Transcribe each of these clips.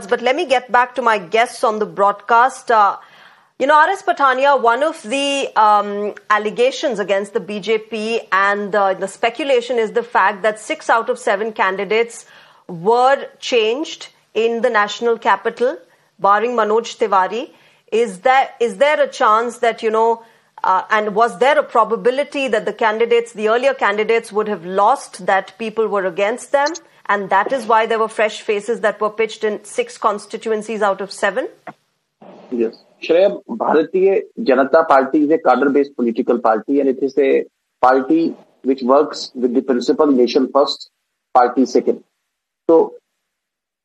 But let me get back to my guests on the broadcast. R.S. Pathania, one of the allegations against the BJP and the speculation is the fact that 6 out of 7 candidates were changed in the national capital, barring Manoj Tiwari. Is there a chance that, and was there a probability that the earlier candidates would have lost, that people were against them? And that is why there were fresh faces that were pitched in 6 constituencies out of 7? Yes. Shreya, Bharatiya Janata Party is a cadre-based political party, and it is a party which works with the principle nation first, party second. So,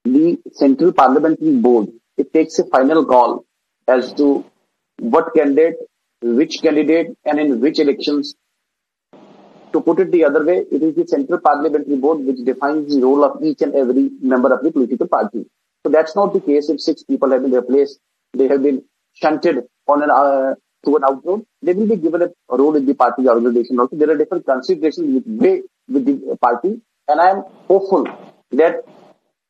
the Central Parliamentary Board, it takes a final call as to what candidate, which candidate, and in which elections. To put it the other way, it is the Central Parliamentary Board which defines the role of each and every member of the political party. So that's not the case if 6 people have been replaced, they have been shunted on to an outroad. They will be given a role in the party organization also. There are different considerations with the party, and I am hopeful that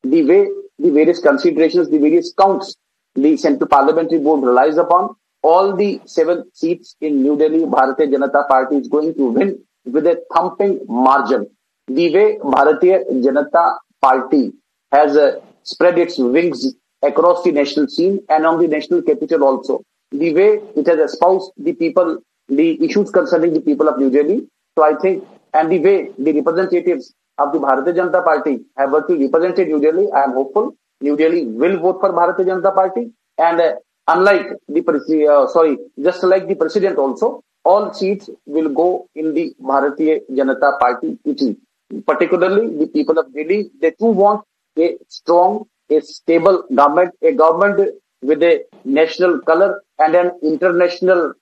the way the various considerations, the various counts the Central Parliamentary Board relies upon, all the 7 seats in New Delhi, Bharatiya Janata Party is going to win with a thumping margin. The way Bharatiya Janata Party has spread its wings across the national scene and on the national capital also. The way it has espoused the people, the issues concerning the people of New Delhi. So I think, and the way the representatives of the Bharatiya Janata Party have virtually represented New Delhi, I am hopeful New Delhi will vote for Bharatiya Janata Party. And just like the president also, all seats will go in the Bharatiya Janata Party kitty. Particularly the people of Delhi, they too want a strong, a stable government, a government with a national color and an international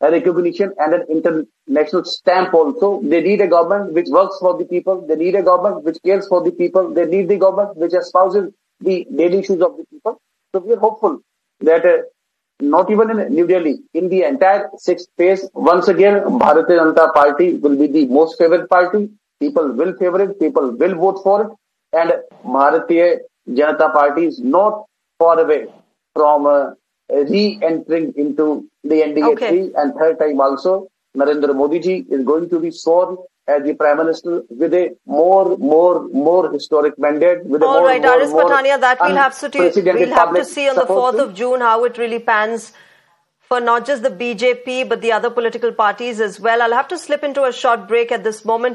recognition and an international stamp also. They need a government which works for the people. They need a government which cares for the people. They need the government which espouses the daily issues of the people. So we are hopeful that not even in New Delhi, in the entire 6th phase, once again, Bharatiya Janata Party will be the most favored party. People will favor it. People will vote for it. And Bharatiya Janata Party is not far away from re-entering into the NDA 3 and third time also. Narendra Modi ji is going to be sworn as the Prime Minister with a more historic mandate. With All right, R.S. Pathania, that we'll have to see on the 4th of June how it really pans for not just the BJP but the other political parties as well. I'll have to slip into a short break at this moment.